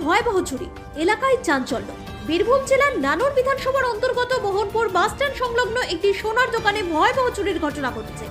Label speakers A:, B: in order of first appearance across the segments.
A: ভয়াবহ চুরি, এলাকায় চাঞ্চল্য। বীরভূম জেলার নানুর বিধানসভার অন্তর্গত মোহনপুর বাসস্ট্যান্ড সংলগ্ন একটি সোনার দোকানে ভয়াবহ চুরির ঘটনা ঘটেছে।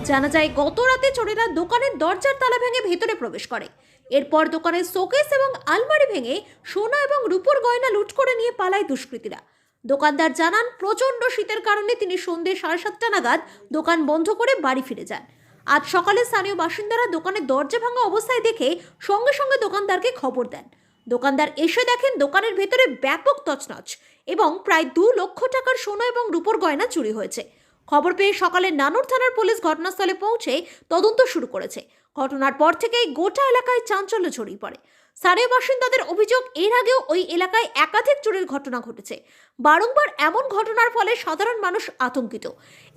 A: জানা যায়, গত রাতে চোরেরা দোকানের দরজার তালা ভেঙে ভেতরে প্রবেশ করে। এরপর দোকানের শোকেস এবং আলমারি ভেঙে সোনা এবং রূপোর গয়না লুট করে নিয়ে পালায় দুষ্কৃতীরা। দোকানদার জানান, প্রচন্ড শীতের কারণে তিনি সন্ধ্যে 7:30 নাগাদ দোকান বন্ধ করে বাড়ি ফিরে যান। আজ সকালে স্থানীয় বাসিন্দারা দোকানের দরজা ভাঙা অবস্থায় দেখে সঙ্গে সঙ্গে দোকানদারকে খবর দেন। দোকানদার এসে দেখেন দোকানের ভেতরে ব্যাপক তছনছ এবং প্রায় 2 লক্ষ টাকার সোনা এবং রূপোর গয়না চুরি হয়েছে। খবর পেয়ে সকালে নানুর থানার পুলিশ ঘটনাস্থলে পৌঁছে তদন্ত শুরু করেছে। ঘটনার পর থেকেই গোটা এলাকায় চাঞ্চল্য ছড়িয়ে পড়ে। স্থানীয় বাসিন্দাদের অভিযোগ, এর আগেও ওই এলাকায় একাধিক চুরির ঘটনা ঘটেছে। বারংবার এমন ঘটনার ফলে সাধারণ মানুষ আতঙ্কিত।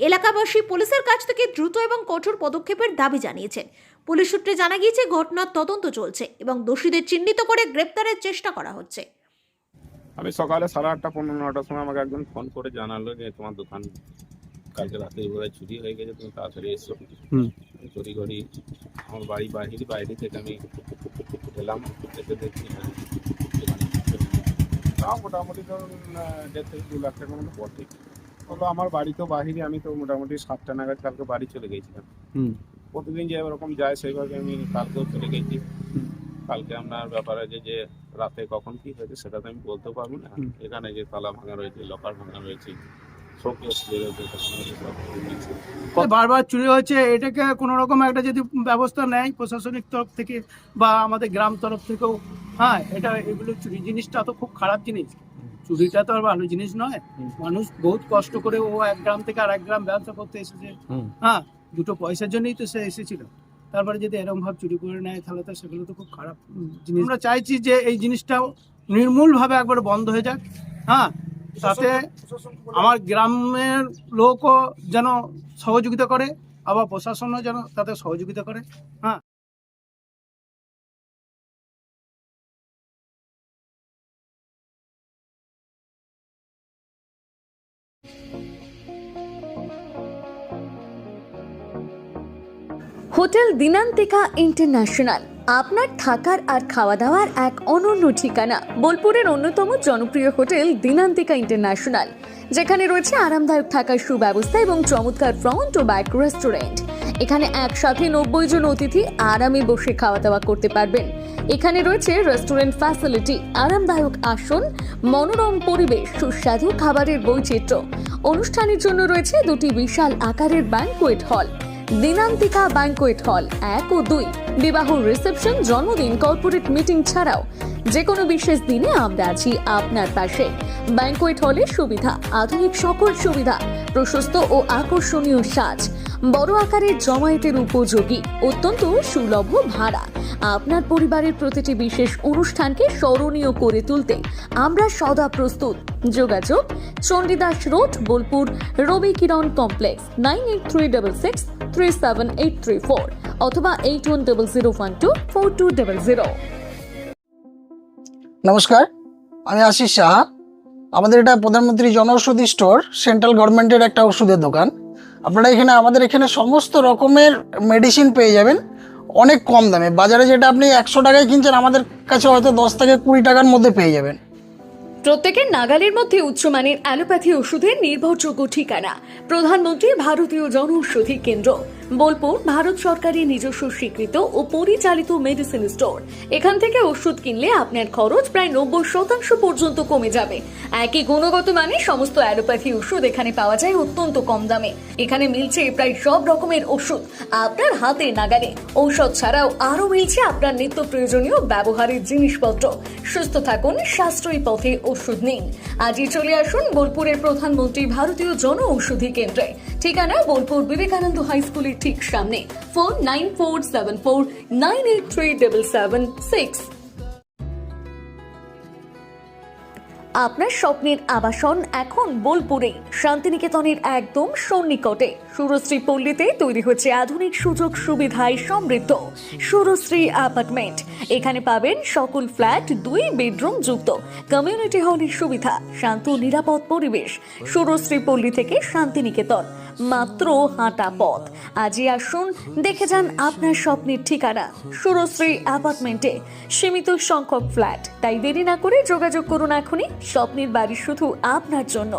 A: এলাকাবাসী পুলিশের কাছ থেকে দ্রুত এবং কঠোর পদক্ষেপের দাবি জানিয়েছেন। পুলিশ সূত্রে জানা গিয়েছে, ঘটনার তদন্ত চলছে এবং দোষীদের চিহ্নিত করে গ্রেপ্তারের চেষ্টা করা হচ্ছে।
B: আমি সকালে 8:30 পৌনে 9টার সময় আমাকে একজন ফোন করে জানালো যে তোমার দোকান কালকে রাতে বোধহয় চুরি হয়ে গেছে, তুমি তাড়াতাড়ি এসো। চুরি করি আমার বাইরে থেকে আমি এলাম, এসে দেখি তাও মোটামুটি ধরুন 1.5 থেকে 2 লাখ টাকার মতো পড়ে। তবে আমার বাড়ি তো বাহিরে, আমি তো মোটামুটি 7টা নাগাদ কালকে বাড়ি চলে গেছিলাম। প্রতিদিন যে এরকম যায় সেইভাবে আমি কালকেও চলে গেছি। কালকে আপনার ব্যাপার আছে যে রাতে কখন কি হয়েছে সেটা তো আমি বলতে পারবো না। এখানে যে তালা ভাঙা রয়েছে, লকার ভাঙা রয়েছে,
C: বারবার চুরি হচ্ছে, এটাকে কোনো রকম একটা যদি ব্যবস্থা নেয় প্রশাসনিক তরফ থেকে বা আমাদের গ্রাম তরফ থেকেও, হ্যাঁ এগুলো চুরি জিনিসটা তো খুব খারাপ জিনিস। চুরিটা তো আর ভালো জিনিস নয়। মানুষ বহুত কষ্ট করে ও এক গ্রাম থেকে আর এক গ্রাম ব্যবসা করতে এসেছে, হ্যাঁ 2 পয়সার জন্যই তো সে এসেছিল। তারপরে যদি এরকম ভাবে চুরি করে নেয় তাহলে তো সেগুলো তো খুব খারাপ জিনিস। আমরা চাইছি যে এই জিনিসটাও নির্মূলভাবে একবার বন্ধ হয়ে যাক, হ্যাঁ তাতে আমার গ্রামের লোকও যেন সহযোগিতা করে, আবার প্রশাসনও যেন তাতে সহযোগিতা করে, হ্যাঁ।
D: হোটেল দিনান্তিকা ইন্টারন্যাশনাল আপনার থাকার আর খাওয়া দাওয়ার এক অনন্য ঠিকানা। বোলপুরের অন্যতম জনপ্রিয় হোটেল দিনান্তিকা ইন্টারন্যাশনাল, যেখানে রয়েছে আরামদায়ক থাকার সুব্যবস্থা এবং চমৎকার ফ্রন্ট ও ব্যাক রেস্টুরেন্ট। এখানে একসাথে 90 জন অতিথি আরামে বসে খাওয়া দাওয়া করতে পারবেন। এখানে রয়েছে রেস্টুরেন্ট ফ্যাসিলিটি, আরামদায়ক আসন, মনোরম পরিবেশ, সুস্বাদু খাবারের বৈচিত্র্য। অনুষ্ঠানের জন্য রয়েছে 2টি বিশাল আকারের banquet hall, Dinantika banquet hall 1 ও 2। বিবাহ, রিসেপশন, জন্মদিন, কর্পোরেট মিটিং ছাড়াও যে কোনো বিশেষ দিনে আমরা আছি আপনার পাশে। ব্যাংকোয়েট হলের সুবিধা, আধুনিক সকল সুবিধা, প্রশস্ত ও আকর্ষণীয় সাজ, বড় আকারের জমায়েতের উপযোগী, অত্যন্ত সুলভ ভাড়া। আপনার পরিবারের প্রতিটি বিশেষ অনুষ্ঠানকে স্মরণীয় করে তুলতে আমরা সদা প্রস্তুত। যোগাযোগ চণ্ডীদাস রোড, বোলপুর, রবি কিরণ কমপ্লেক্স, 9836637834 অথবা 8100124200।
E: নমস্কার, আমি আশিস সাহা। আমাদের এটা প্রধানমন্ত্রী জনঔষধি স্টোর, সেন্ট্রাল গভর্নমেন্টের একটা ওষুধের দোকান। আপনারা আমাদের এখানে সমস্ত রকমের মেডিসিন পেয়ে যাবেন অনেক কম দামে। বাজারে যেটা আপনি 100 টাকায় কিনছেন, আমাদের কাছে হয়তো 10 থেকে 20 টাকার মধ্যে পেয়ে যাবেন।
D: প্রত্যেকের নাগালের মধ্যে উচ্চমানের অ্যালোপ্যাথি ওষুধের নির্ভরযোগ্য ঠিকানা প্রধানমন্ত্রী ভারতীয় জনঔষধি কেন্দ্র, বোলপুর, ভারত সরকারের নিজস্ব স্বীকৃত ও পরিচালিত মেডিসিন স্টোর। এখান থেকে ওষুধ কিনলে আপনার খরচ প্রায় 90% পর্যন্ত কমে যাবে। একই গুণগত মানে সমস্ত অ্যালোপ্যাথি ওষুধ এখানে পাওয়া যায় অত্যন্ত কম দামে। এখানে মিলছে প্রায় সব রকমের ওষুধ আপনার হাতে নাগালে। ঔষধ ছাড়াও আরো মিলছে আপনার নিত্য প্রয়োজনীয় ব্যবহারের জিনিসপত্র। সুস্থ থাকুন, সাশ্রয়ী পথে ওষুধ নিন। আজই চলে আসুন বোলপুরের প্রধানমন্ত্রী ভারতীয় জনঔষধি কেন্দ্রে। ঠিকানা বোলপুর বিবেকানন্দ হাই স্কুলের ঠিক সামনে। ফোন 9474983776। আপনার স্বপ্নের আবাসন এখন বোলপুরে, শান্তিনিকেতনের একদম সন্নিকটে। সুরশ্রী পল্লীতে তৈরি হচ্ছে আধুনিক সুযোগ সুবিধায় সমৃদ্ধ সুরশ্রী অ্যাপার্টমেন্ট। এখানে পাবেন সকল ফ্ল্যাট 2 বেডরুম যুক্ত, কমিউনিটি হলের সুবিধা, শান্ত নিরাপদ পরিবেশ। সুরশ্রী পল্লী থেকে শান্তিনিকেতন মাত্র হাঁটা পথ। আজই আসুন, দেখে যান আপনার স্বপ্নের ঠিকানা সুরশ্রী অ্যাপার্টমেন্টে। সীমিত সংখ্যক ফ্ল্যাট, তাই দেরি না করে যোগাযোগ করুন এখনই। স্বপ্নের বাড়ি শুধু আপনার জন্য।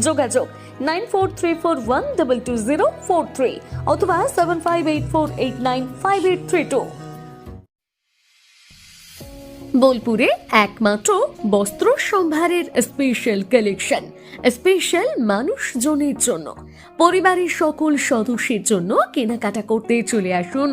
D: যোগাযোগ 9434122043 অথবা 7584895832। বোলপুরে একমাত্র বস্ত্র সম্ভারের স্পেশাল কালেকশন, স্পেশাল মানুষজনের জন্য, পরিবারের সকল সদস্যের জন্য কেনাকাটা করতে চলে আসুন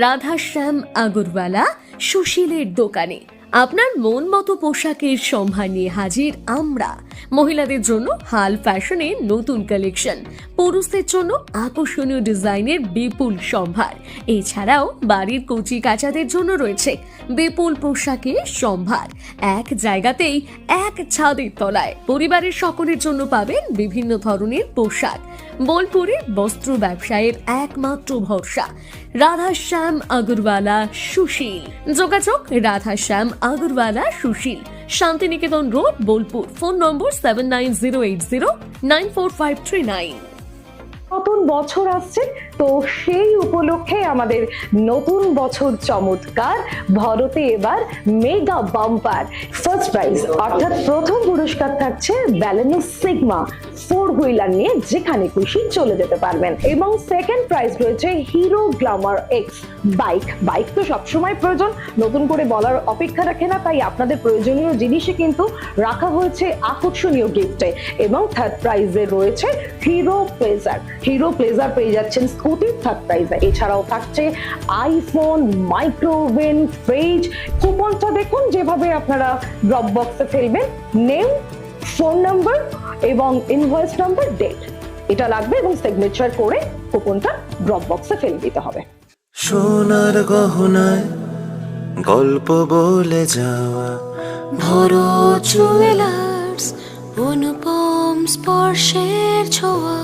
D: রাধাশ্যাম আগরওয়ালা সুশীলের দোকানে। আপনার মন মতো পোশাকের সম্ভার নিয়ে হাজির আমরা। মহিলাদের জন্য হাল ফ্যাশনের নতুন কালেকশন, পুরুষদের জন্য আকর্ষণীয় ডিজাইনের বিপুল সম্ভার। এছাড়াও বাড়ির কচি কাচাদের জন্য রয়েছে বিপুল পোশাকের সম্ভার। এক জায়গাতেই, এক ছাদের তলায় পরিবারের সকলের জন্য পাবেন বিভিন্ন ধরনের পোশাক। বোলপুরে বস্ত্র ব্যবসায়ের একমাত্র ভরসা রাধাশ্যাম আগরওয়ালা সুশীল। যোগাযোগ Radhashyam Agarwala Sushil, Santiniketan road, Bolpur. Phone number 7908094539।
F: নতুন বছর আসছে, তো সেই উপলক্ষে আমাদের নতুন বছর চমৎকার ভরতে এবার মেগা বাম্পার ফার্স্ট প্রাইজ, অর্থাৎ প্রথম পুরস্কার থাকছে ব্যালেনো সিগমা 4 হুইলার নিয়ে যেখানে খুশি চলে যেতে পারবেন, এবং সেকেন্ড প্রাইজ রয়েছে হিরো গ্ল্যামার এক্স বাইক তো সবসময় প্রয়োজন, নতুন করে বলার অপেক্ষা রাখে না, তাই আপনাদের প্রয়োজনীয় জিনিসে কিন্তু রাখা হয়েছে আকর্ষণীয় গিফটে। এবং থার্ড প্রাইজে রয়েছে হিরো প্লেজার পেয়ে যাচ্ছেন স্কুটির থার্ড প্রাইজে। এছাড়াও থাকছে আইফোন, মাইক্রোওভেন, ফ্রিজ। কুপনটা দেখুন যেভাবে আপনারা ড্রপ বক্সে ফেলবেন, নেম, ফোন নাম্বার এবং ইনভয়েস নাম্বার, ডেট এটা লাগবে, এবং সিগনেচার করে কুপনটা ড্রপ বক্সে ফেলে দিতে হবে।
G: সোনার গহনায় গল্প বলে যাওয়া
H: ভরো জুয়েলার্স, অনুপম স্পর্শের ছোঁয়া।